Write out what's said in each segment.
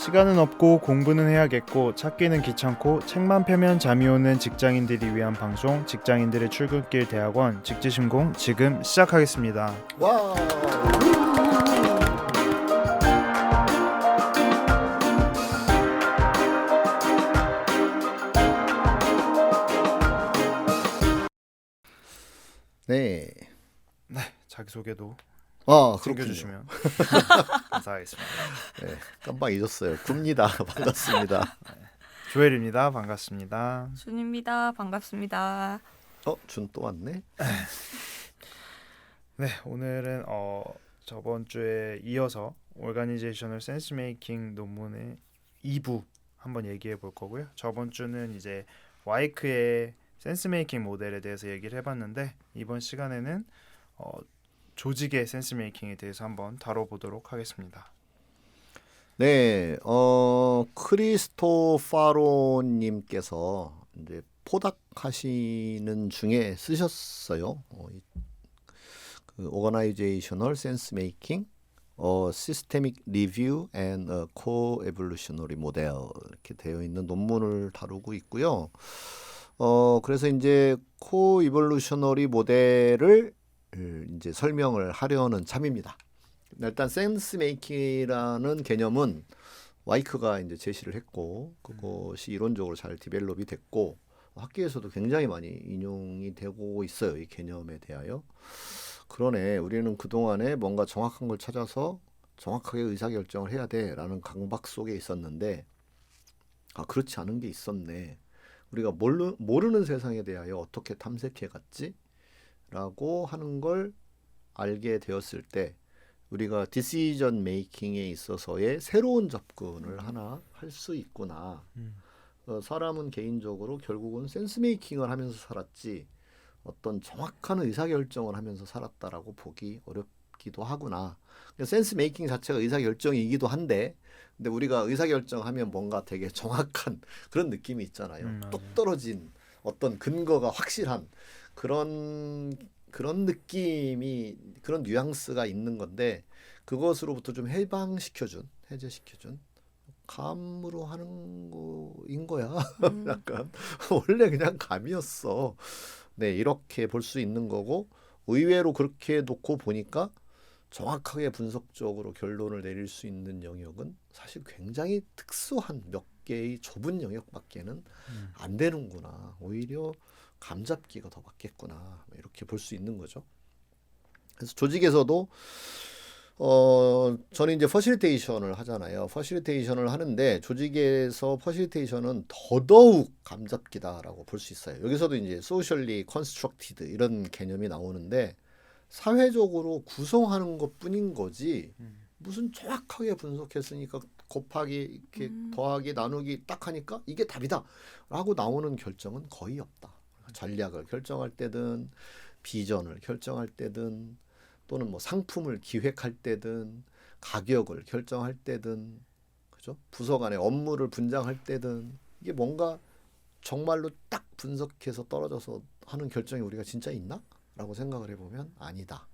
시간은 없고 공부는 해야겠고 찾기는 귀찮고 책만 펴면 잠이 오는 직장인들이 위한 방송 직장인들의 출근길 대학원 직지신공 지금 시작하겠습니다. 와. 네. 자기소개도 그렇군요. 챙겨주시면 감사하겠습니다. 네, 깜빡 잊었어요. 굽니다. 반갑습니다. 조엘입니다. 반갑습니다. 준입니다. 반갑습니다. 준 또 왔네. 네, 오늘은 저번 주에 이어서 오르가니제이셔널 센스 메이킹 논문의 2부 한번 얘기해 볼 거고요. 저번 주는 이제 와이크의 센스 메이킹 모델에 대해서 얘기를 해봤는데 이번 시간에는 조직의 센스 메이킹에 대해서 한번 다뤄보도록 하겠습니다. 네, 크리스토파로님께서 이제 포닥하시는 중에 쓰셨어요. 그 Organizational Sense Making, Systemic Review and a Co-Evolutionary Model 이렇게 되어 있는 논문을 다루고 있고요. 그래서 이제 Co-Evolutionary 모델을 이제 설명을 하려는 참입니다. 일단 센스 메이킹이라는 개념은 와이크가 이제 제시를 했고 그것이 이론적으로 잘 디벨롭이 됐고 학계에서도 굉장히 많이 인용이 되고 있어요. 이 개념에 대하여. 그러네. 우리는 그동안에 뭔가 정확한 걸 찾아서 정확하게 의사결정을 해야 돼라는 강박 속에 있었는데 그렇지 않은 게 있었네. 우리가 모르는 세상에 대하여 어떻게 탐색해 갔지? 라고 하는 걸 알게 되었을 때 우리가 디시전 메이킹에 있어서의 새로운 접근을 하나 할 수 있구나. 사람은 개인적으로 결국은 센스 메이킹을 하면서 살았지 어떤 정확한 의사결정을 하면서 살았다라고 보기 어렵기도 하구나. 센스 메이킹 자체가 의사결정이기도 한데 근데 우리가 의사결정하면 뭔가 되게 정확한 그런 느낌이 있잖아요. 똑 떨어진 어떤 근거가 확실한 그런 느낌이 그런 뉘앙스가 있는 건데 그것으로부터 좀 해제시켜준 감으로 하는 거인 거야. 약간 원래 그냥 감이었어. 네, 이렇게 볼 수 있는 거고 의외로 그렇게 놓고 보니까 정확하게 분석적으로 결론을 내릴 수 있는 영역은 사실 굉장히 특수한 몇 개의 좁은 영역밖에는 안 되는구나. 오히려 감잡기가 더 맞겠구나. 이렇게 볼 수 있는 거죠. 그래서 조직에서도 저는 이제 퍼실리테이션을 하잖아요. 퍼실리테이션을 하는데 조직에서 퍼실리테이션은 더더욱 감잡기다라고 볼 수 있어요. 여기서도 이제 소셜리 컨스트럭티드 이런 개념이 나오는데 사회적으로 구성하는 것뿐인 거지 무슨 정확하게 분석했으니까 곱하기 이렇게 더하기 나누기 딱 하니까 이게 답이다 라고 나오는 결정은 거의 없다. 전략을 결정할 때든 비전을 결정할 때든 또는 뭐 상품을 기획할 때든 가격을 결정할 때든 그죠? 부서 간의 업무를 분장할 때든 이게 뭔가 정말로 딱 분석해서 떨어져서 하는 결정이 우리가 진짜 있나? 라고 생각을 해보면 아니다.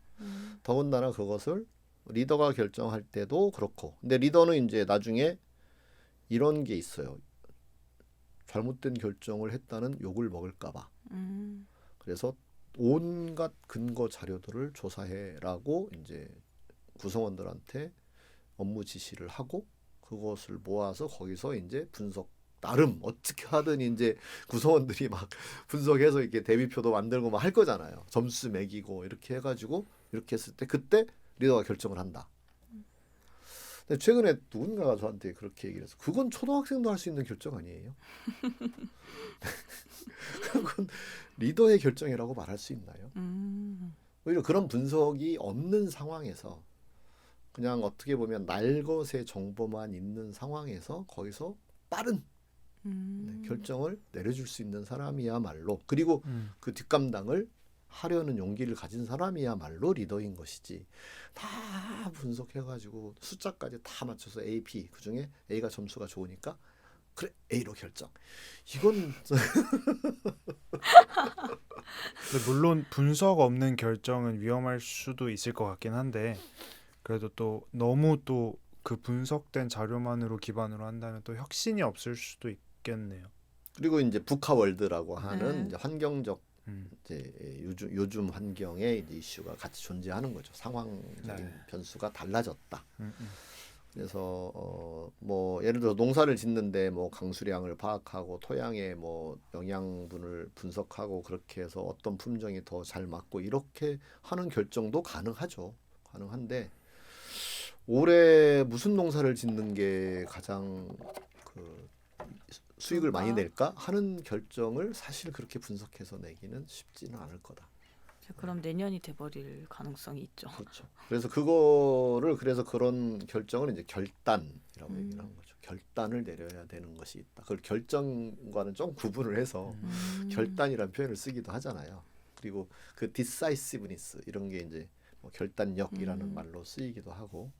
더군다나 그것을 리더가 결정할 때도 그렇고 근데 리더는 이제 나중에 이런 게 있어요. 잘못된 결정을 했다는 욕을 먹을까봐. 그래서 온갖 근거 자료들을 조사해라고 이제 구성원들한테 업무 지시를 하고 그것을 모아서 거기서 이제 분석 나름 어떻게 하든 이제 구성원들이 막 분석해서 이렇게 대비표도 만들고 막 할 거잖아요. 점수 매기고 이렇게 해가지고 이렇게 했을 때 그때 리더가 결정을 한다. 근데 최근에 누군가가 저한테 그렇게 얘기를 해서 그건 초등학생도 할 수 있는 결정 아니에요? 그건 리더의 결정이라고 말할 수 있나요? 오히려 그런 분석이 없는 상황에서 그냥 어떻게 보면 날것의 정보만 있는 상황에서 거기서 빠른 결정을 내려줄 수 있는 사람이야말로 그리고 그 뒷감당을 하려는 용기를 가진 사람이야말로 리더인 것이지 다 분석해가지고 숫자까지 다 맞춰서 A, B 그중에 A가 점수가 좋으니까 그래 A로 결정 이건 물론 분석 없는 결정은 위험할 수도 있을 것 같긴 한데 그래도 또 너무 또 그 분석된 자료만으로 기반으로 한다면 또 혁신이 없을 수도 있겠네요. 그리고 이제 북카월드라고 하는 네. 이제 환경적 음. 이제 요즘 환경에 이제 이슈가 같이 존재하는 거죠. 상황적인 네. 변수가 달라졌다. 음. 그래서 뭐 예를 들어 농사를 짓는데 뭐 강수량을 파악하고 토양의 뭐 영양분을 분석하고 그렇게 해서 어떤 품종이 더 잘 맞고 이렇게 하는 결정도 가능하죠. 가능한데 올해 무슨 농사를 짓는 게 가장 그 수익을 많이 낼까 하는 결정을 사실 그렇게 분석해서 내기는 쉽지는 않을 거다. 그럼 내년이 돼버릴 가능성이 있죠. 그렇죠. 그래서 그래서 그런 결정을 이제 결단이라고 얘기를 하는 거죠. 결단을 내려야 되는 것이 있다. 그걸 결정과는 좀 구분을 해서 결단이라는 표현을 쓰기도 하잖아요. 그리고 그 decisiveness 이런 게 이제 뭐 결단력이라는 말로 쓰이기도 하고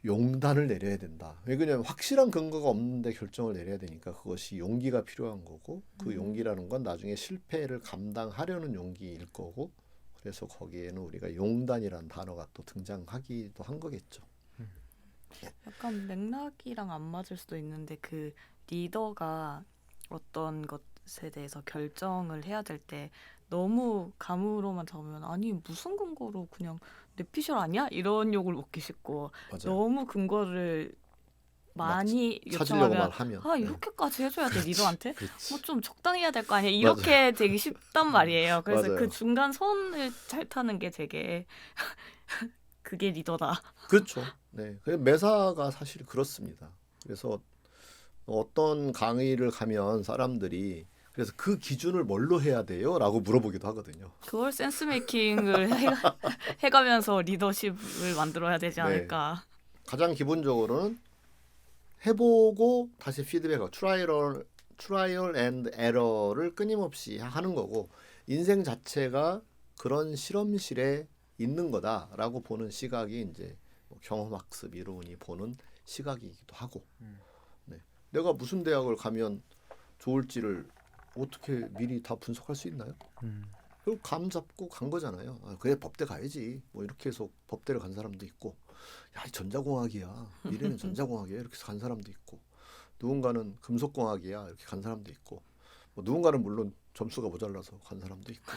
용단을 내려야 된다. 왜냐하면 확실한 근거가 없는데 결정을 내려야 되니까 그것이 용기가 필요한 거고 그 용기라는 건 나중에 실패를 감당하려는 용기일 거고 그래서 거기에는 우리가 용단이라는 단어가 또 등장하기도 한 거겠죠. 약간 맥락이랑 안 맞을 수도 있는데 그 리더가 어떤 것에 대해서 결정을 해야 될 때 너무 감으로만 잡으면 아니 무슨 근거로 그냥 뇌피셜 아니야? 이런 욕을 먹기 쉽고 맞아요. 너무 근거를 많이 찾으려고만 요청하면 하면 아 이렇게까지 해줘야 돼 리더한테? 그렇지. 뭐 좀 적당히 해야 될 거 아니야? 이렇게 되기 쉽단 말이에요. 그래서 맞아요. 그 중간 선을 잘 타는 게 되게 그게 리더다. 그렇죠. 네, 그 매사가 사실 그렇습니다. 그래서 어떤 강의를 가면 사람들이 그래서 그 기준을 뭘로 해야 돼요? 라고 물어보기도 하거든요. 그걸 센스 메이킹을 해가면서 리더십을 만들어야 되지 않을까. 가장 기본적으로는 해보고 다시 피드백하고 트라이얼 앤드 에러를 끊임없이 하는 거고 인생 자체가 그런 실험실에 있는 거다라고 보는 시각이 이제 뭐 경험학습 이론이 보는 시각이기도 하고 네. 내가 무슨 대학을 가면 좋을지를 어떻게 미리 다 분석할 수 있나요? 그리고 감 잡고 간 거잖아요. 아, 그래 법대 가야지. 뭐 이렇게 해서 법대를 간 사람도 있고, 야 전자공학이야. 미래는 전자공학이야. 이렇게 해서 간 사람도 있고, 누군가는 금속공학이야. 이렇게 간 사람도 있고, 뭐 누군가는 물론 점수가 모자라서 간 사람도 있고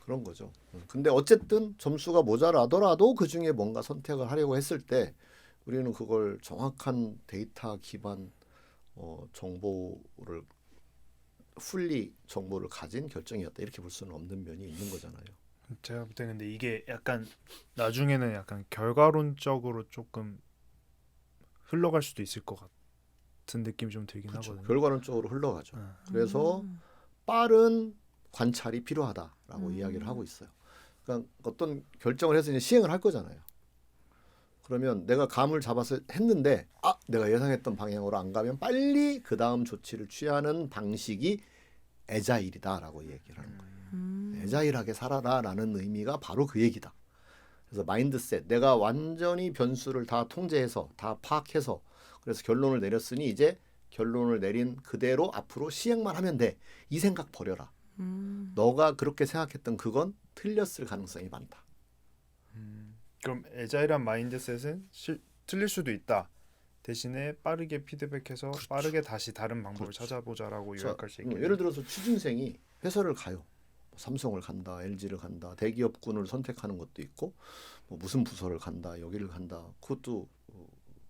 그런 거죠. 근데 어쨌든 점수가 모자라더라도 그 중에 뭔가 선택을 하려고 했을 때 우리는 그걸 정확한 데이터 기반 정보를 풀리 정보를 가진 결정이었다 이렇게 볼 수는 없는 면이 있는 거잖아요. 제가 볼 때 근데 이게 약간 나중에는 약간 결과론적으로 조금 흘러갈 수도 있을 것 같은 느낌이 좀 들긴 그렇죠. 하거든요. 결과론적으로 흘러가죠. 그래서 빠른 관찰이 필요하다라고 이야기를 하고 있어요. 그러니까 어떤 결정을 해서 이제 시행을 할 거잖아요. 그러면 내가 감을 잡아서 했는데 내가 예상했던 방향으로 안 가면 빨리 그 다음 조치를 취하는 방식이 애자일이다라고 얘기를 하는 거예요. 애자일하게 살아라라는 의미가 바로 그 얘기다. 그래서 마인드셋, 내가 완전히 변수를 다 통제해서 다 파악해서 그래서 결론을 내렸으니 이제 결론을 내린 그대로 앞으로 시행만 하면 돼. 이 생각 버려라. 너가 그렇게 생각했던 그건 틀렸을 가능성이 많다. 그럼 애자일한 마인드셋은 틀릴 수도 있다. 대신에 빠르게 피드백해서 그렇죠. 빠르게 다시 다른 방법을 그렇죠. 찾아보자라고 자, 요약할 수 있겠네요. 예를 들어서 취준생이 회사를 가요. 삼성을 간다, LG를 간다, 대기업군을 선택하는 것도 있고, 뭐 무슨 부서를 간다, 여기를 간다. 그것도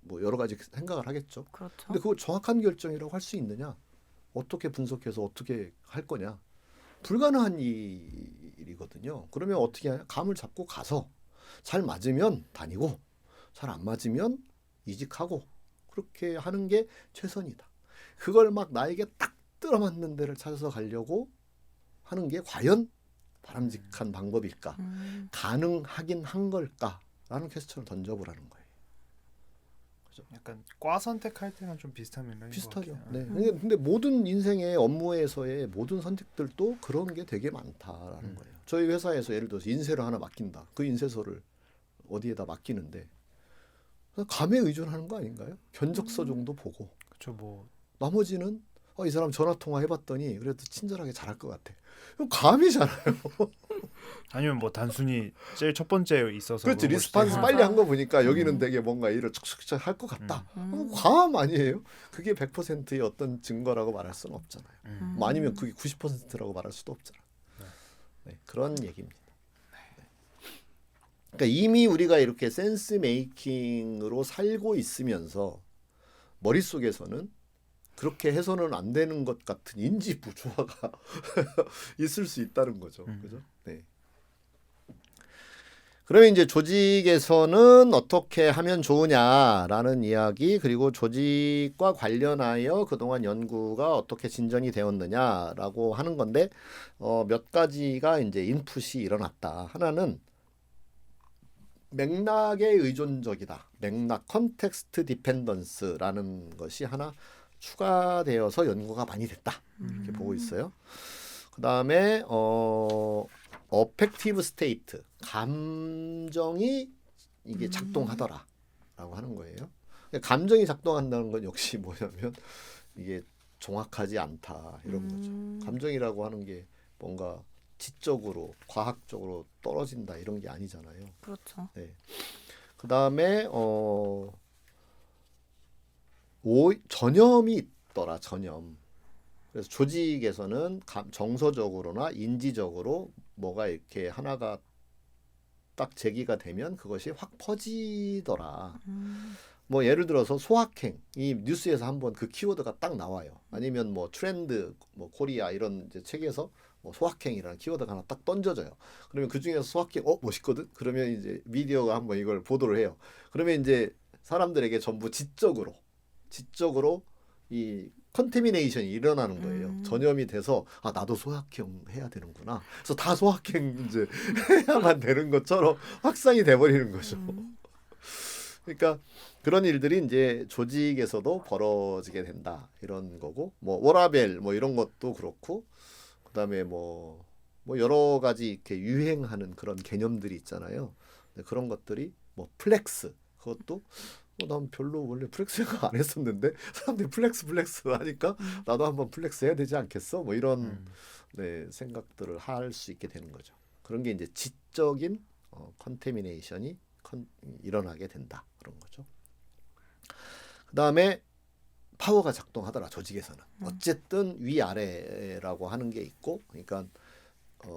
뭐 여러 가지 생각을 하겠죠. 그렇죠. 근데 그걸 정확한 결정이라고 할 수 있느냐? 어떻게 분석해서 어떻게 할 거냐? 불가능한 일이거든요. 그러면 어떻게 하냐? 감을 잡고 가서 잘 맞으면 다니고 잘 안 맞으면 이직하고 그렇게 하는 게 최선이다. 그걸 막 나에게 딱 들어맞는 데를 찾아서 가려고 하는 게 과연 바람직한 방법일까? 가능하긴 한 걸까?라는 퀘스천을 던져보라는 거예요. 약간 과 선택할 때랑 좀 비슷한 맥락인 것 비슷하죠. 같아요. 네. 근데 모든 인생의 업무에서의 모든 선택들도 그런 게 되게 많다라는 거예요. 저희 회사에서 예를 들어서 인쇄를 하나 맡긴다. 그 인쇄소를 어디에다 맡기는데 감에 의존하는 거 아닌가요? 견적서 정도 보고. 그렇죠. 뭐 나머지는 이 사람 전화 통화 해봤더니 그래도 친절하게 잘할 것 같아. 그럼 감이잖아요. 아니면 뭐 단순히 제일 첫 번째에 있어서 그렇지. 그런 걸 수도 리스판스 있고. 빨리 한 거 보니까 여기는 음. 되게 뭔가 일을 척척척 할 것 같다. 음. 과함 아니에요? 그게 100%의 어떤 증거라고 말할 수는 없잖아요. 뭐 아니면 그게 90%라고 말할 수도 없잖아. 네, 그런 얘기입니다. 네. 그러니까 이미 우리가 이렇게 센스 메이킹으로 살고 있으면서 머릿속에서는 그렇게 해서는 안 되는 것 같은 인지 부조화가 있을 수 있다는 거죠. 그죠? 네. 그러면 이제 조직에서는 어떻게 하면 좋으냐라는 이야기, 그리고 조직과 관련하여 그동안 연구가 어떻게 진전이 되었느냐라고 하는 건데, 몇 가지가 이제 인풋이 일어났다. 하나는 맥락에 의존적이다. 맥락 컨텍스트 디펜던스라는 것이 하나 추가되어서 연구가 많이 됐다. 이렇게 보고 있어요. 그다음에 어펙티브 스테이트, 감정이 이게 작동하더라라고 하는 거예요. 감정이 작동한다는 건 역시 뭐냐면 이게 정확하지 않다 이런 거죠. 감정이라고 하는 게 뭔가 지적으로 과학적으로 떨어진다 이런 게 아니잖아요. 그렇죠. 네. 그다음에 전염이 있더라. 전염. 그래서 조직에서는 정서적으로나 인지적으로 뭐가 이렇게 하나가 딱 제기가 되면 그것이 확 퍼지더라. 뭐 예를 들어서 소확행, 이 뉴스에서 한번 그 키워드가 딱 나와요. 아니면 뭐 트렌드, 뭐 코리아 이런 이제 책에서 뭐 소확행이라는 키워드가 하나 딱 던져져요. 그러면 그 중에서 소확행, 멋있거든. 그러면 이제 미디어가 한번 이걸 보도를 해요. 그러면 이제 사람들에게 전부 지적으로 이 컨테미네이션이 일어나는 거예요. 전염이 돼서 나도 소확행 해야 되는구나. 그래서 다 소확행 이제 해야만 되는 것처럼 확산이 돼버리는 거죠. 그러니까 그런 일들이 이제 조직에서도 벌어지게 된다 이런 거고, 뭐 워라벨 뭐 이런 것도 그렇고, 그다음에 뭐 여러 가지 이렇게 유행하는 그런 개념들이 있잖아요. 그런 것들이 뭐 플렉스, 그것도 난 별로 원래 플렉스 생각 안 했었는데 사람들이 플렉스 하니까 나도 한번 플렉스 해야 되지 않겠어? 뭐 이런 네, 생각들을 할 수 있게 되는 거죠. 그런 게 이제 지적인 컨테미네이션이 일어나게 된다 그런 거죠. 그다음에 파워가 작동하더라 조직에서는. 어쨌든 위아래라고 하는 게 있고, 그러니까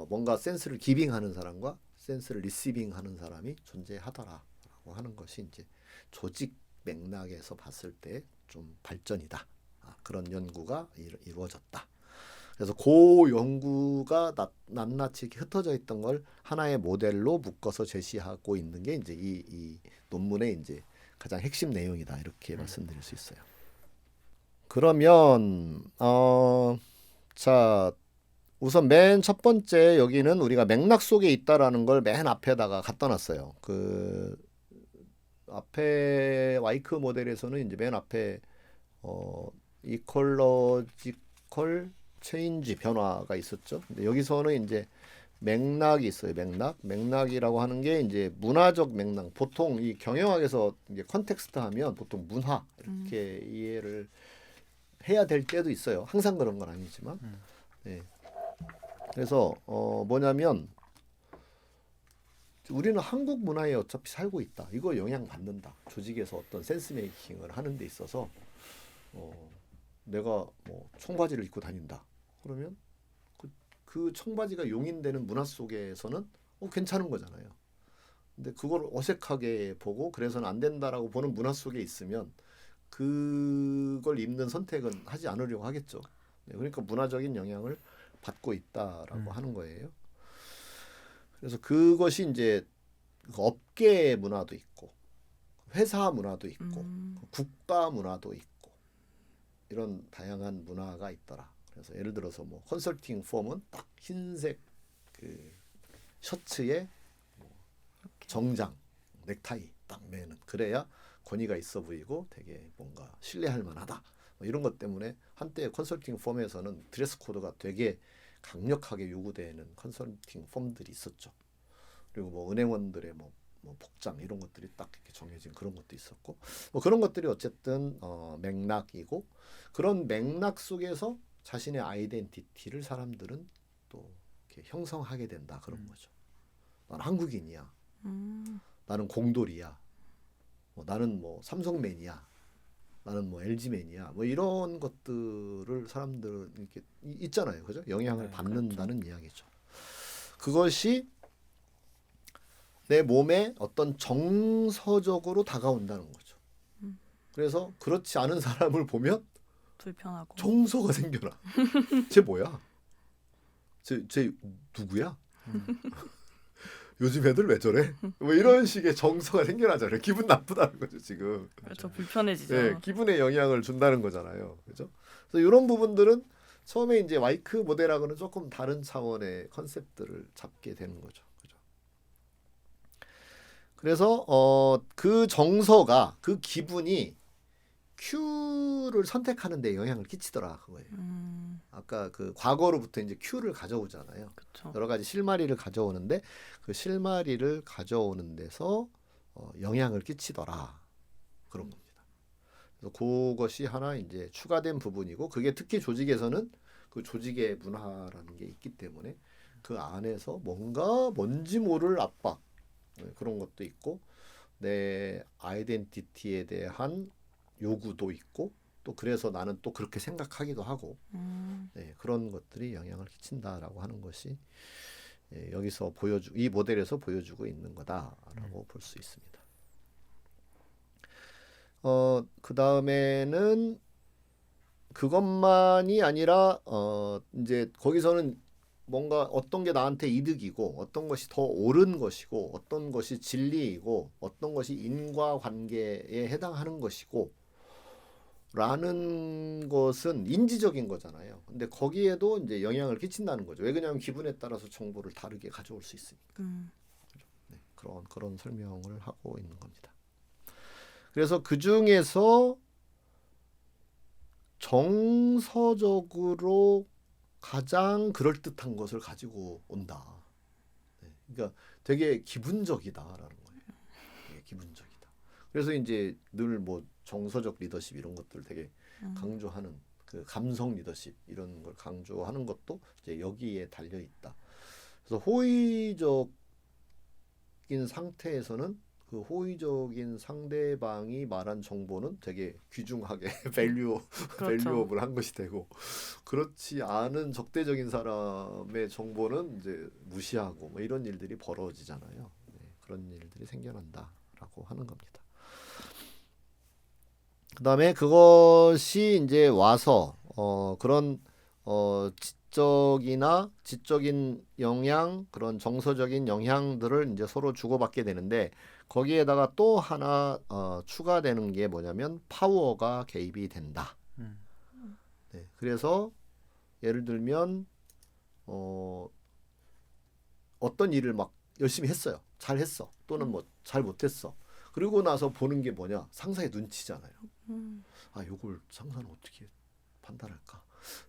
뭔가 센스를 기빙하는 사람과 센스를 리시빙하는 사람이 존재하더라라고 하는 것이 이제 조직 맥락에서 봤을 때 좀 발전이다. 그런 연구가 이루어졌다. 그래서 그 연구가 낱낱이 흩어져 있던 걸 하나의 모델로 묶어서 제시하고 있는 게 이제 이 논문의 이제 가장 핵심 내용이다. 이렇게 말씀드릴 수 있어요. 그러면 자, 우선 맨 첫 번째 여기는 우리가 맥락 속에 있다라는 걸 맨 앞에다가 갖다 놨어요. 그 앞에 와이크 모델에서는 이제 맨 앞에 이컬러지컬 체인지 변화가 있었죠. 근데 여기서는 이제 맥락이 있어요. 맥락이라고 하는 게 이제 문화적 맥락. 보통 이 경영학에서 이제 컨텍스트 하면 보통 문화 이렇게 이해를 해야 될 때도 있어요. 항상 그런 건 아니지만. 네. 그래서 뭐냐면 우리는 한국 문화에 어차피 살고 있다. 이거 영향받는다. 조직에서 어떤 센스 메이킹을 하는 데 있어서 내가 뭐 청바지를 입고 다닌다. 그러면 그 청바지가 용인되는 문화 속에서는 괜찮은 거잖아요. 근데 그걸 어색하게 보고 그래서는 안 된다라고 보는 문화 속에 있으면 그걸 입는 선택은 하지 않으려고 하겠죠. 네, 그러니까 문화적인 영향을 받고 있다라고 하는 거예요. 그래서 그것이 이제 업계 문화도 있고 회사 문화도 있고 국가 문화도 있고 이런 다양한 문화가 있더라. 그래서 예를 들어서 뭐 컨설팅 펌은 딱 흰색 그 셔츠에 뭐 정장, 넥타이 딱 매는, 그래야 권위가 있어 보이고 되게 뭔가 신뢰할 만하다. 뭐 이런 것 때문에 한때 컨설팅 펌에서는 드레스 코드가 되게 강력하게 요구되는 컨설팅 펌들이 있었죠. 그리고 뭐 은행원들의 뭐 복장 이런 것들이 딱 이렇게 정해진 그런 것도 있었고, 뭐 그런 것들이 어쨌든 맥락이고, 그런 맥락 속에서 자신의 아이덴티티를 사람들은 또 이렇게 형성하게 된다 그런 거죠. 나는 한국인이야. 음. 나는 공돌이야. 나는 뭐 삼성맨이야. 나는 뭐 LG맨이야. 뭐 이런 것들을 사람들은 이렇게 있잖아요. 그죠? 영향을 네, 받는다는 이야기죠. 그것이 내 몸에 어떤 정서적으로 다가온다는 거죠. 그래서 그렇지 않은 사람을 보면 불편하고. 정서가 생겨나. 쟤 뭐야? 쟤 누구야? 요즘 애들 왜 저래? 뭐 이런 식의 정서가 생겨나잖아요. 기분 나쁘다는 거죠 지금. 그렇죠. 불편해지죠. 네, 기분에 영향을 준다는 거잖아요. 그죠? 그래서 이런 부분들은 처음에 이제 와이크 모델하고는 조금 다른 차원의 컨셉들을 잡게 되는 거죠. 그죠? 그래서 그 정서가 그 기분이 Q를 선택하는 데 영향을 끼치더라 그거예요. 아까 그 과거로부터 이제 Q를 가져오잖아요. 그렇죠. 여러 가지 실마리를 가져오는데 그 실마리를 가져오는 데서 영향을 끼치더라 그런 겁니다. 그래서 그것이 하나 이제 추가된 부분이고 그게 특히 조직에서는 그 조직의 문화라는 게 있기 때문에 그 안에서 뭔지 모를 압박 그런 것도 있고 내 아이덴티티에 대한 요구도 있고 또 그래서 나는 또 그렇게 생각하기도 하고 네, 그런 것들이 영향을 끼친다라고 하는 것이 여기서 이 모델에서 보여주고 있는 거다라고 볼 수 있습니다. 그 다음에는 그것만이 아니라 이제 거기서는 뭔가 어떤 게 나한테 이득이고 어떤 것이 더 옳은 것이고 어떤 것이 진리이고 어떤 것이 인과관계에 해당하는 것이고 라는 것은 인지적인 거잖아요. 근데 거기에도 이제 영향을 끼친다는 거죠. 왜 그러냐면 기분에 따라서 정보를 다르게 가져올 수 있으니까. 네, 그런 설명을 하고 있는 겁니다. 그래서 그 중에서 정서적으로 가장 그럴듯한 것을 가지고 온다. 네, 그러니까 되게 기분적이다라는 거예요. 되게 기분적이다. 그래서 이제 늘 뭐 정서적 리더십 이런 것들 되게 강조하는 그 감성 리더십 이런 걸 강조하는 것도 이제 여기에 달려 있다. 그래서 호의적인 상태에서는 그 호의적인 상대방이 말한 정보는 되게 귀중하게 밸류어블한 것이 되고 그렇지 않은 적대적인 사람의 정보는 이제 무시하고 뭐 이런 일들이 벌어지잖아요. 네, 그런 일들이 생겨난다라고 하는 겁니다. 그다음에 그것이 이제 와서 그런 지적인 영향, 그런 정서적인 영향들을 이제 서로 주고받게 되는데 거기에다가 또 하나 추가되는 게 뭐냐면 파워가 개입이 된다. 네, 그래서 예를 들면 어떤 일을 막 열심히 했어요. 잘했어. 또는 뭐 잘 못했어. 그리고 나서 보는 게 뭐냐? 상사의 눈치잖아요. 요걸 상사는 어떻게 판단할까?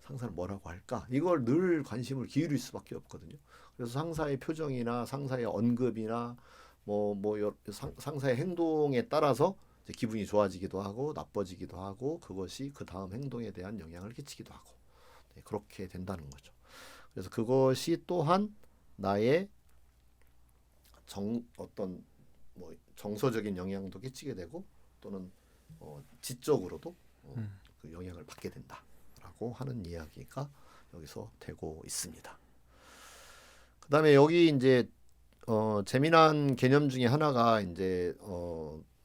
상사는 뭐라고 할까? 이걸 늘 관심을 기울일 수밖에 없거든요. 그래서 상사의 표정이나 상사의 언급이나 상사의 행동에 따라서 이제 기분이 좋아지기도 하고 나빠지기도 하고 그것이 그 다음 행동에 대한 영향을 끼치기도 하고 네, 그렇게 된다는 거죠. 그래서 그것이 또한 나의 어떤 뭐 정서적인 영향도 끼치게 되고 또는 지적으로도 그 영향을 받게 된다라고 하는 이야기가 여기서 되고 있습니다. 그다음에 여기 이제 재미난 개념 중에 하나가 이제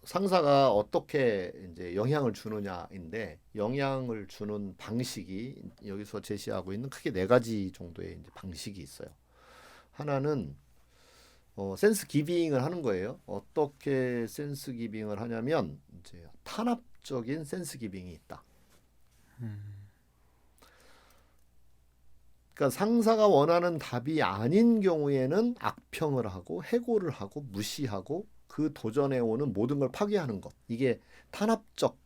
상사가 어떻게 이제 영향을 주느냐인데 영향을 주는 방식이 여기서 제시하고 있는 크게 4가지 정도의 이제 방식이 있어요. 하나는 센스 기빙을 하는 거예요. 어떻게 센스 기빙을 하냐면 이제 탄압적인 센스 기빙이 있다. 그러니까 상사가 원하는 답이 아닌 경우에는 악평을 하고 해고를 하고 무시하고 그 도전해 오는 모든 걸 파괴하는 것. 이게 탄압적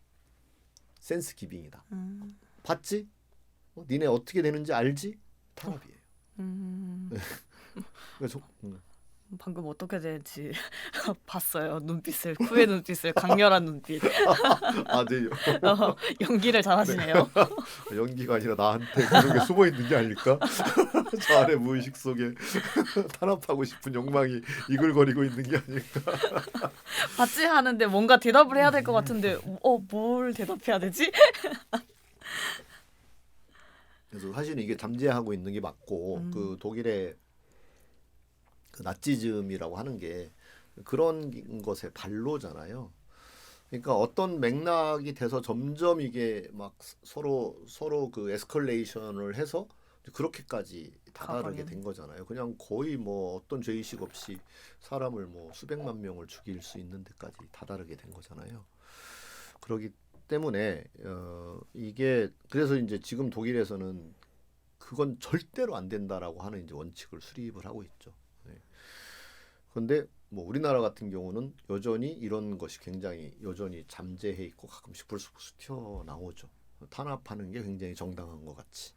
센스 기빙이다. 봤지? 니네 어떻게 되는지 알지? 탄압이에요. 그래서 방금 어떻게 될지 봤어요. 눈빛을 쿠의 눈빛을 강렬한 눈빛. 아, 네. 연기를 잘하시네요. 연기가 아니라 나한테 그런 게 숨어 있는 게 아닐까? 저 안에 무의식 속에 탄압하고 싶은 욕망이 이글거리고 있는 게 아닐까? 받지 하는데 뭔가 대답을 해야 될 것 같은데 뭘 대답해야 되지? 그래서 사실은 이게 잠재하고 있는 게 맞고 그 독일의 그 나치즘이라고 하는 게 그런 것의 발로잖아요. 그러니까 어떤 맥락이 돼서 점점 이게 막 서로 그 에스컬레이션을 해서 그렇게까지 다다르게 가버린. 된 거잖아요. 그냥 거의 뭐 어떤 죄의식 없이 사람을 뭐 수백만 명을 죽일 수 있는 데까지 다다르게 된 거잖아요. 그렇기 때문에 이게 그래서 이제 지금 독일에서는 그건 절대로 안 된다라고 하는 이제 원칙을 수립을 하고 있죠. 그런데 뭐 우리나라 같은 경우는 여전히 이런 것이 굉장히 여전히 잠재해 있고 가끔씩 불쑥불쑥 튀어나오죠. 탄압하는 게 굉장히 정당한 것 같이.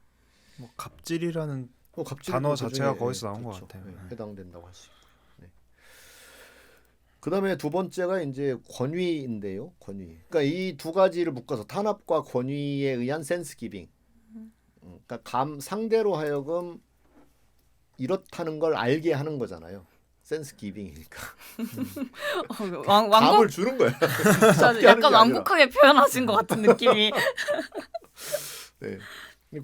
뭐 갑질이라는 갑질도 단어 그중에, 자체가 거기서 나온 그렇죠. 것 같아요. 해당된다고 할 수 있고요. 네. 그다음에 두 번째가 이제 권위인데요. 권위. 그러니까 이 두 가지를 묶어서 탄압과 권위에 의한 센스 기빙. 그러니까 상대로 하여금 이렇다는 걸 알게 하는 거잖아요. 센스 기빙이니까. 감을 완곡 주는 거야. 약간 완곡하게 표현하신 것 같은 느낌이. 네.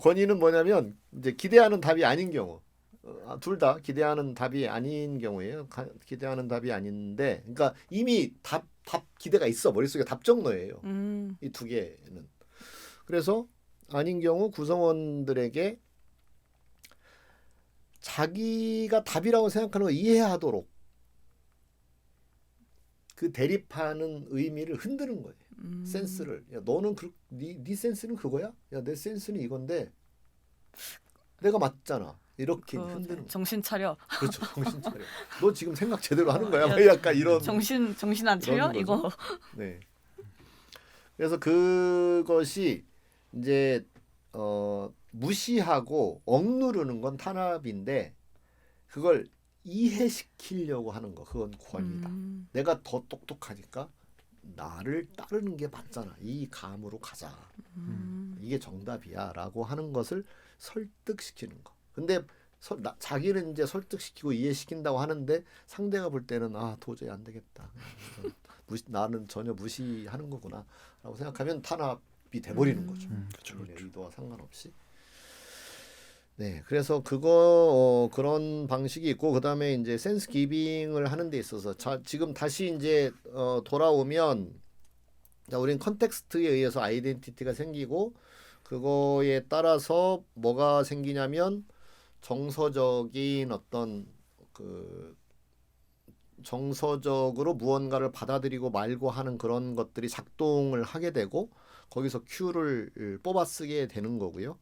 권위는 뭐냐면 이제 기대하는 답이 아닌 경우, 둘 다 기대하는 답이 아닌 경우예요. 기대하는 답이 아닌데, 그러니까 이미 답 기대가 있어. 머릿속에 답정너예요. 이 두 개는. 그래서 아닌 경우 구성원들에게 자기가 답이라고 생각하는 걸 이해하도록 그 대립하는 의미를 흔드는 거예요. 센스를. 야, 너는 네 센스는 그거야? 야, 내 센스는 이건데 내가 맞잖아. 이렇게 흔드는 거예요. 정신 차려. 그렇죠. 정신 차려. 너 지금 생각 제대로 하는 거야? 막 약간 이런. 정신 안 차려? 이거. 네. 그래서 그것이 이제 무시하고 억누르는 건 탄압인데 그걸 이해시키려고 하는 거 그건 권위다. 내가 더 똑똑하니까 나를 따르는 게 맞잖아. 이 감으로 가자. 이게 정답이야라고 하는 것을 설득시키는 거. 근데 자기는 이제 설득시키고 이해시킨다고 하는데 상대가 볼 때는 도저히 안 되겠다. 나는 전혀 무시하는 거구나라고 생각하면 탄압이 돼버리는 거죠. 그렇죠. 의도와 상관없이. 네, 그래서 그런 방식이 있고 그다음에 이제 센스 기빙을 하는 데 있어서 지금 다시 이제 돌아오면 우리는 컨텍스트에 의해서 아이덴티티가 생기고 그거에 따라서 뭐가 생기냐면 정서적인 어떤 그 정서적으로 무언가를 받아들이고 말고 하는 그런 것들이 작동을 하게 되고 거기서 큐를 뽑아 쓰게 되는 거고요.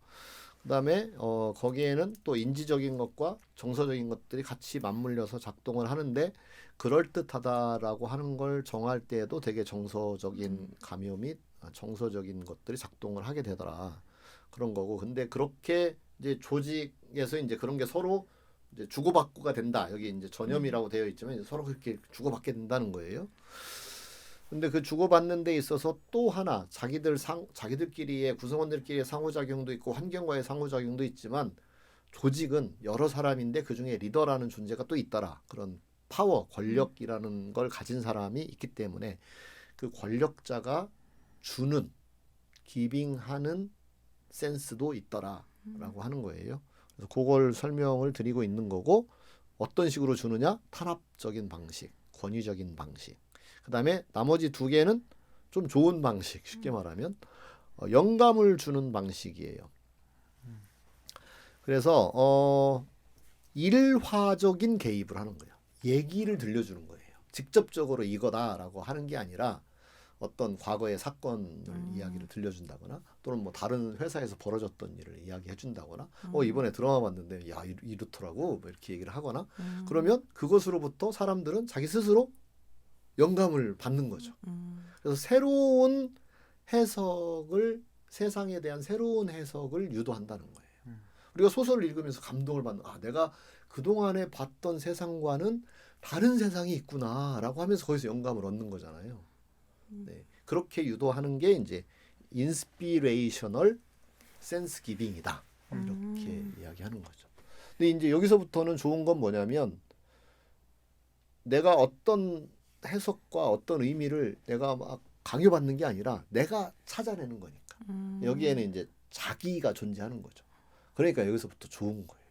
그다음에 거기에는 또 인지적인 것과 정서적인 것들이 같이 맞물려서 작동을 하는데 그럴듯하다라고 하는 걸 정할 때에도 되게 정서적인 감요 및 정서적인 것들이 작동을 하게 되더라. 그런 거고. 근데 그렇게 이제 조직에서 이제 그런 게 서로 이제 주고받고가 된다. 여기 이제 전염이라고 되어 있지만 이제 서로 그렇게 주고받게 된다는 거예요. 근데 그 주고받는 데 있어서 또 하나 자기들끼리의 구성원들끼리의 상호작용도 있고 환경과의 상호작용도 있지만 조직은 여러 사람인데 그중에 리더라는 존재가 또 있더라. 그런 파워, 권력이라는 걸 가진 사람이 있기 때문에 그 권력자가 주는 기빙하는 센스도 있더라라고 하는 거예요. 그래서 그걸 설명을 드리고 있는 거고 어떤 식으로 주느냐? 탄압적인 방식, 권위적인 방식. 그다음에 나머지 두 개는 좀 좋은 방식, 쉽게 말하면 영감을 주는 방식이에요. 그래서 일화적인 개입을 하는 거예요. 얘기를 들려주는 거예요. 직접적으로 이거다라고 하는 게 아니라 어떤 과거의 사건을 이야기를 들려준다거나 또는 뭐 다른 회사에서 벌어졌던 일을 이야기해 준다거나 이번에 드라마 봤는데 야 이렇더라고 뭐 이렇게 얘기를 하거나 그러면 그것으로부터 사람들은 자기 스스로 영감을 받는 거죠. 그래서 새로운 해석을 세상에 대한 새로운 해석을 유도한다는 거예요. 우리가 소설을 읽으면서 감동을 받는 내가 그동안에 봤던 세상과는 다른 세상이 있구나라고 하면서 거기서 영감을 얻는 거잖아요. 네. 그렇게 유도하는 게 이제 인스피레이셔널 센스 기빙이다. 이렇게 이야기하는 거죠. 근데 이제 여기서부터는 좋은 건 뭐냐면 내가 어떤 해석과 어떤 의미를 내가 막 강요받는 게 아니라 내가 찾아내는 거니까. 여기에는 이제 자기가 존재하는 거죠. 그러니까 여기서부터 좋은 거예요.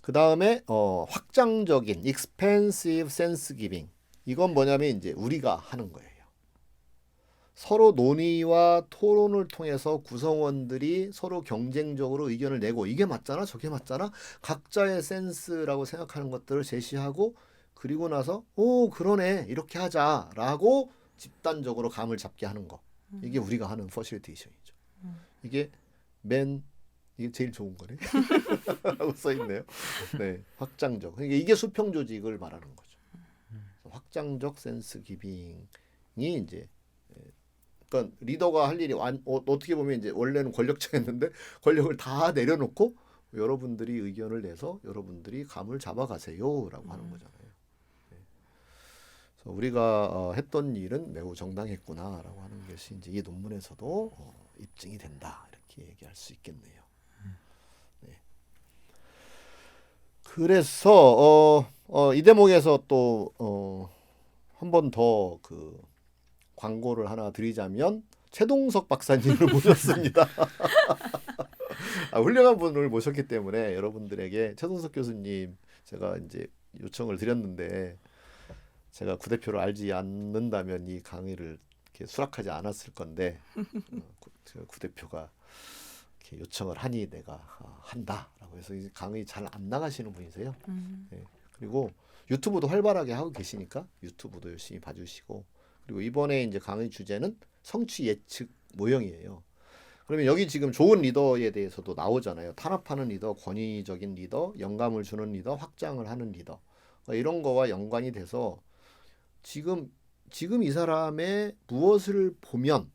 그 다음에 확장적인 expansive sense giving. 이건 뭐냐면 이제 우리가 하는 거예요. 서로 논의와 토론을 통해서 구성원들이 서로 경쟁적으로 의견을 내고 이게 맞잖아 저게 맞잖아 각자의 센스라고 생각하는 것들을 제시하고 그리고 나서 오 그러네 이렇게 하자라고 집단적으로 감을 잡게 하는 거. 이게 우리가 하는 퍼실리테이션이죠. 이게 이게 제일 좋은 거네 라고 써있네요. 네, 확장적. 그러니까 이게 수평 조직을 말하는 거죠. 확장적 센스 기빙이 이제 그러니까 리더가 할 일이 어떻게 보면 이제 원래는 권력자였는데 권력을 다 내려놓고 여러분들이 의견을 내서 여러분들이 감을 잡아가세요라고 하는 거잖아요. 네. 그래서 우리가 했던 일은 매우 정당했구나라고 하는 것이 이제 이 논문에서도 입증이 된다 이렇게 얘기할 수 있겠네요. 네. 그래서 이 대목에서 또 한 번 더 그 광고를 하나 드리자면 최동석 박사님을 모셨습니다. 훌륭한 분을 모셨기 때문에 여러분들에게 최동석 교수님 제가 이제 요청을 드렸는데 제가 구대표를 알지 않는다면 이 강의를 이렇게 수락하지 않았을 건데 구대표가 이렇게 요청을 하니 내가 한다라고 해서 이 강의 잘 안 나가시는 분이세요. 네. 그리고 유튜브도 활발하게 하고 계시니까 유튜브도 열심히 봐주시고 그리고 이번에 이제 강의 주제는 성취 예측 모형이에요. 그러면 여기 지금 좋은 리더에 대해서도 나오잖아요. 탄압하는 리더, 권위적인 리더, 영감을 주는 리더, 확장을 하는 리더. 그러니까 이런 거와 연관이 돼서 지금 이 사람의 무엇을 보면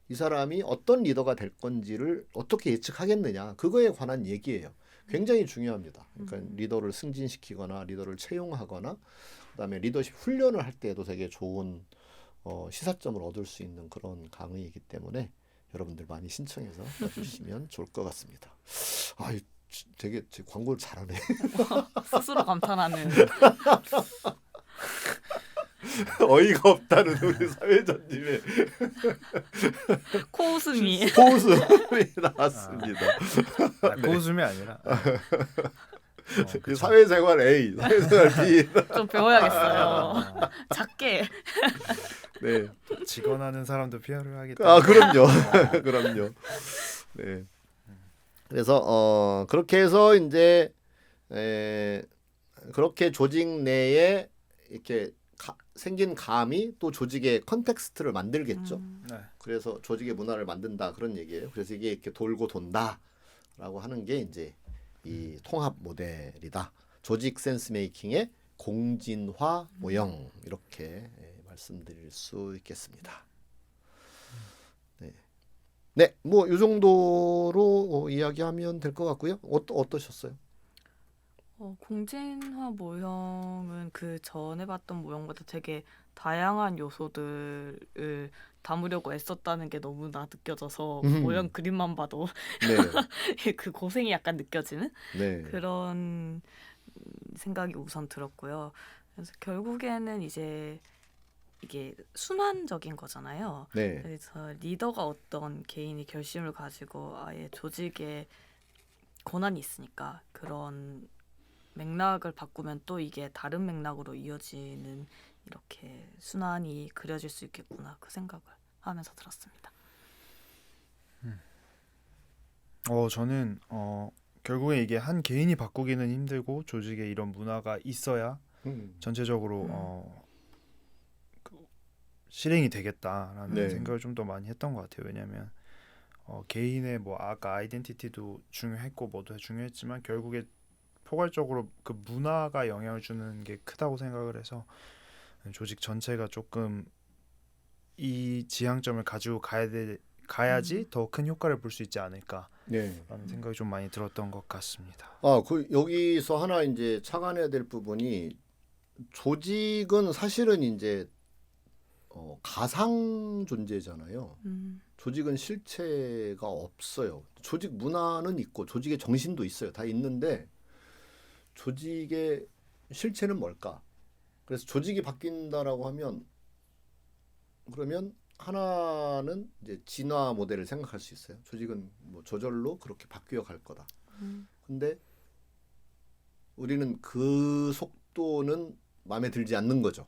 이 사람이 어떤 리더가 될 건지를 어떻게 예측하겠느냐. 그거에 관한 얘기예요. 굉장히 중요합니다. 그러니까 리더를 승진시키거나 리더를 채용하거나 그다음에 리더십 훈련을 할 때에도 되게 좋은 시사점을 얻을 수 있는 그런 강의이기 때문에 여러분들 많이 신청해서 봐주시면 좋을 것 같습니다. 되게 광고를 잘하네. 스스로 감탄하는. 어이가 없다는 우리 사회자님의 코웃음이. 코웃음이 나왔습니다. 고웃음이 아니라 사회생활 A, 사회생활 B. 좀 배워야겠어요. 작게. 네. 직언하는 사람도 피하를 하기 때문에. 그럼요. 그럼요. 네. 그래서 그렇게 해서 이제 그렇게 조직 내에 이렇게 생긴 감이 또 조직의 컨텍스트를 만들겠죠. 네. 그래서 조직의 문화를 만든다 그런 얘기예요. 그래서 이게 이렇게 돌고 돈다라고 하는 게 이제 이 통합 모델이다. 조직 센스 메이킹의 공진화 모형 이렇게 말씀드릴 수 있겠습니다. 네, 네, 뭐 이 정도로 이야기하면 될 것 같고요. 어떠셨어요? 공진화 모형은 그 전에 봤던 모형보다 되게 다양한 요소들을 담으려고 애썼다는 게 너무나 느껴져서 모형 그림만 봐도 네, 그 고생이 약간 느껴지는 네, 그런 생각이 우선 들었고요. 그래서 결국에는 이제 이게 순환적인 거잖아요. 네, 그래서 리더가 어떤 개인이 결심을 가지고 아예 조직에 권한이 있으니까 그런 맥락을 바꾸면 또 이게 다른 맥락으로 이어지는 이렇게 순환이 그려질 수 있겠구나 그 생각을 하면서 들었습니다. 저는 결국에 이게 한 개인이 바꾸기는 힘들고 조직에 이런 문화가 있어야 전체적으로 실행이 되겠다라는 네. 생각을 좀 더 많이 했던 것 같아요. 왜냐하면 개인의 뭐 아까 아이덴티티도 중요했고 뭐도 중요했지만 결국에 포괄적으로 그 문화가 영향을 주는 게 크다고 생각을 해서 조직 전체가 조금 이 지향점을 가지고 가야지 더 큰 효과를 볼 수 있지 않을까라는 네. 생각이 좀 많이 들었던 것 같습니다. 그 여기서 하나 이제 착안해야 될 부분이 조직은 사실은 이제 가상 존재잖아요. 조직은 실체가 없어요. 조직 문화는 있고 조직의 정신도 있어요. 다 있는데 조직의 실체는 뭘까? 그래서 조직이 바뀐다라고 하면 그러면 하나는 이제 진화 모델을 생각할 수 있어요. 조직은 뭐 저절로 그렇게 바뀌어 갈 거다. 근데 우리는 그 속도는 마음에 들지 않는 거죠.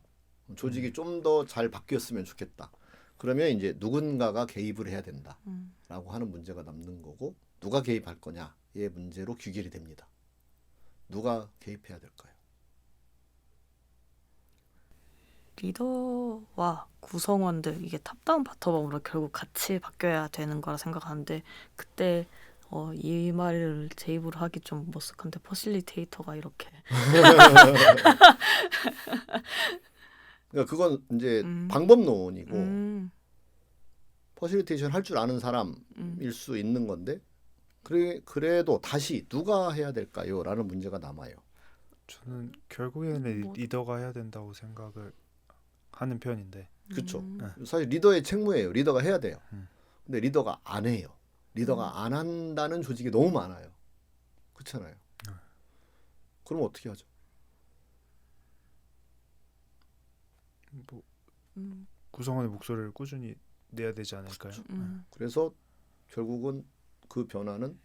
조직이 좀 더 잘 바뀌었으면 좋겠다. 그러면 이제 누군가가 개입을 해야 된다라고 하는 문제가 남는 거고 누가 개입할 거냐의 문제로 귀결이 됩니다. 누가 개입해야 될까요? 리더와 구성원들 이게 탑다운 바텀업으로 결국 같이 바뀌어야 되는 거라 생각하는데 그때 이 말을 제 입으로 하기 좀 머쓱한데 퍼실리테이터가 이렇게 그러니까 그건 이제 음. 방법론이고 퍼실리테이션 할 줄 아는 사람일 수 있는 건데 그래도 다시 누가 해야 될까요? 라는 문제가 남아요. 저는 결국에는 뭐- 리더가 해야 된다고 생각을 하는 편인데 그렇죠. 사실 리더의 책무예요. 리더가 해야 돼요. 음. 근데 리더가 안 해요. 리더가 안 한다는 조직이 너무 많아요. 그렇잖아요. 그럼 어떻게 하죠? 뭐 음, 구성원의 목소리를 꾸준히 내야 되지 않을까요? 그래서 결국은 그 변화는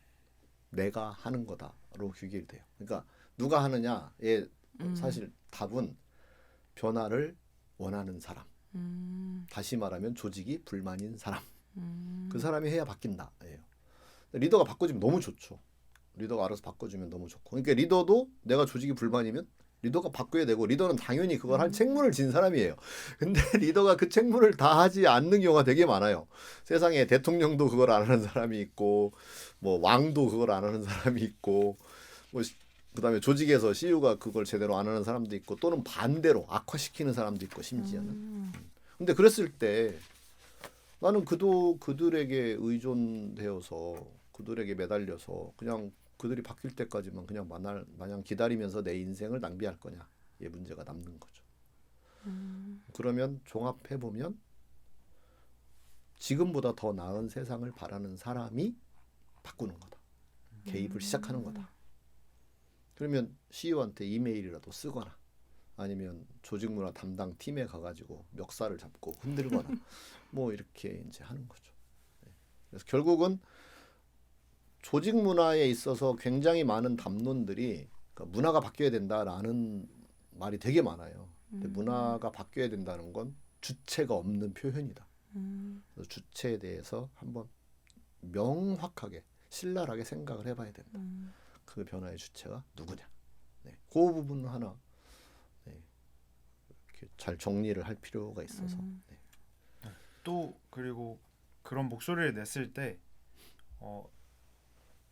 내가 하는 거다로 귀결이 돼요. 그러니까 누가 하느냐에 사실 답은 변화를 원하는 사람. 다시 말하면 조직이 불만인 사람. 그 사람이 해야 바뀐다예요. 리더가 바꿔주면 너무 좋죠. 리더가 알아서 바꿔주면 너무 좋고. 그러니까 리더도 내가 조직이 불만이면 리더가 바꿔야 되고 리더는 당연히 그걸 할 책무를 진 사람이에요. 근데 리더가 그 책무를 다 하지 않는 경우가 되게 많아요. 세상에 대통령도 그걸 안 하는 사람이 있고 뭐 왕도 그걸 안 하는 사람이 있고 뭐 그다음에 조직에서 CEO가 그걸 제대로 안 하는 사람도 있고 또는 반대로 악화시키는 사람도 있고 심지어는. 근데 그랬을 때 나는 그들에게 의존되어서 그들에게 매달려서 그냥 그들이 바뀔 때까지만 그냥 마냥 기다리면서 내 인생을 낭비할 거냐 이 문제가 남는 거죠. 그러면 종합해 보면 지금보다 더 나은 세상을 바라는 사람이 바꾸는 거다. 개입을 시작하는 거다. 그러면 CEO한테 이메일이라도 쓰거나 아니면 조직문화 담당 팀에 가가지고 멱살을 잡고 흔들거나 뭐 이렇게 이제 하는 거죠. 그래서 결국은 조직 문화에 있어서 굉장히 많은 담론들이 그러니까 문화가 바뀌어야 된다라는 말이 되게 많아요. 근데 문화가 바뀌어야 된다는 건 주체가 없는 표현이다. 그래서 주체에 대해서 한번 명확하게 신랄하게 생각을 해봐야 된다. 그 변화의 주체가 누구냐. 네, 그 부분 하나 이렇게 잘 정리를 할 필요가 있어서. 네. 또 그리고 그런 목소리를 냈을 때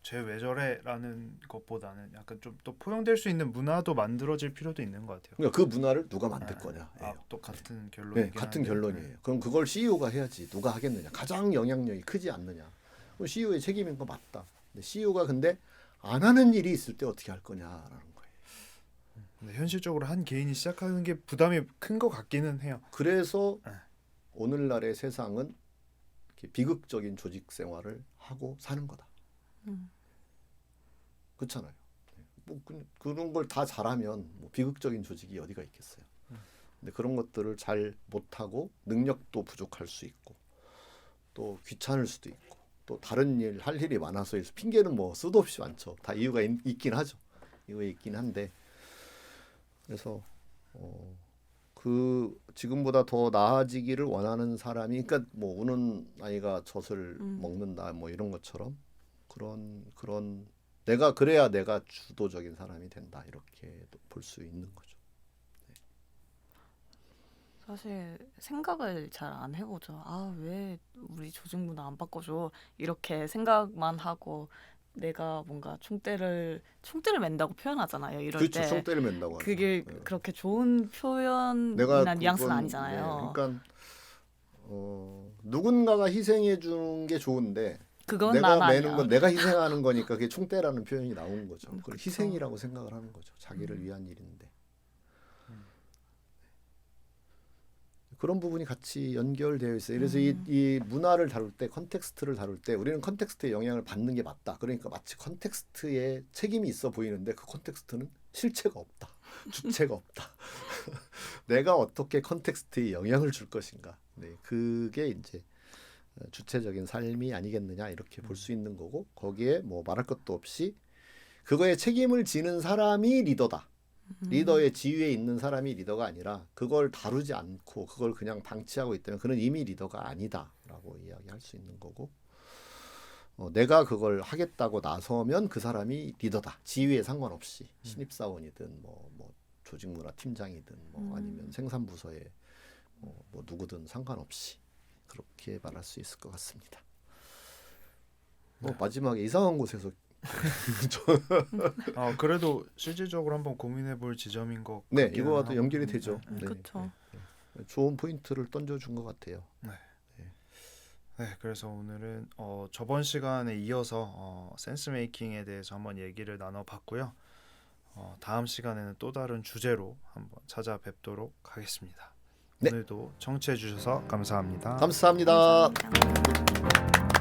쟤 왜 저래라는 것보다는 약간 좀 또 포용될 수 있는 문화도 만들어질 필요도 있는 것 같아요. 그러니까 그 문화를 누가 만들 거냐. 또 같은 결론이긴 네, 같은 한데. 결론이에요. 그럼 그걸 CEO가 해야지 누가 하겠느냐. 가장 영향력이 크지 않느냐. 그럼 CEO의 책임인 거 맞다. 근데 CEO가 근데 안 하는 일이 있을 때 어떻게 할 거냐라는 거예요. 근데 현실적으로 한 개인이 시작하는 게 부담이 큰 것 같기는 해요. 그래서 오늘날의 세상은 이렇게 비극적인 조직 생활을 하고 사는 거다. 그렇잖아요. 뭐 그런 걸 다 잘하면 뭐 비극적인 조직이 어디가 있겠어요. 근데 그런 것들을 잘 못하고 능력도 부족할 수 있고 또 귀찮을 수도 있고 또 다른 일 할 일이 많아서 핑계는 뭐 수도 없이 많죠. 다 이유가 있긴 하죠. 이유가 있긴 한데 그래서 그 지금보다 더 나아지기를 원하는 사람이 그러니까 뭐 우는 아이가 젖을 먹는다 뭐 이런 것처럼 그런 내가 그래야 내가 주도적인 사람이 된다 이렇게 볼 수 있는 거죠. 사실 생각을 잘 안 해보죠. 아, 왜 우리 조직 문화 안 바꿔줘? 이렇게 생각만 하고 내가 뭔가 총대를 맨다고 표현하잖아요. 이럴 그렇죠. 때 총대를 맨다고 하죠. 그게 네. 그렇게 좋은 표현이나 내가 뉘앙스는 그건, 아니잖아요. 네, 그러니까 누군가가 희생해 주는 게 좋은데 그건 내가 난 매는 아니야. 건 내가 희생하는 거니까 그게 총대라는 표현이 나온 거죠. 그걸 그쵸. 희생이라고 생각을 하는 거죠. 자기를 위한 일인데. 그런 부분이 같이 연결되어 있어요. 그래서 이 문화를 다룰 때, 컨텍스트를 다룰 때 우리는 컨텍스트에 영향을 받는 게 맞다. 그러니까 마치 컨텍스트에 책임이 있어 보이는데 그 컨텍스트는 실체가 없다. 주체가 없다. 내가 어떻게 컨텍스트에 영향을 줄 것인가. 네, 그게 이제 주체적인 삶이 아니겠느냐 이렇게 볼 수 있는 거고 거기에 뭐 말할 것도 없이 그거에 책임을 지는 사람이 리더다. 리더의 지위에 있는 사람이 리더가 아니라 그걸 다루지 않고 그걸 그냥 방치하고 있다면 그는 이미 리더가 아니다라고 이야기할 수 있는 거고 내가 그걸 하겠다고 나서면 그 사람이 리더다. 지위에 상관없이 신입사원이든 뭐 조직문화 팀장이든 뭐 아니면 생산부서에 뭐 누구든 상관없이 그렇게 말할 수 있을 것 같습니다. 마지막에 이상한 곳에서 그래도 실질적으로 한번 고민해볼 지점인 것 네, 같기는 이거와도 하고. 연결이 되죠. 네, 그렇죠. 좋은 포인트를 던져준 것 같아요. 네, 그래서 오늘은 저번 시간에 이어서 센스 메이킹에 대해서 한번 얘기를 나눠봤고요. 다음 시간에는 또 다른 주제로 한번 찾아뵙도록 하겠습니다. 네. 오늘도 청취해 주셔서 감사합니다. 감사합니다. 감사합니다.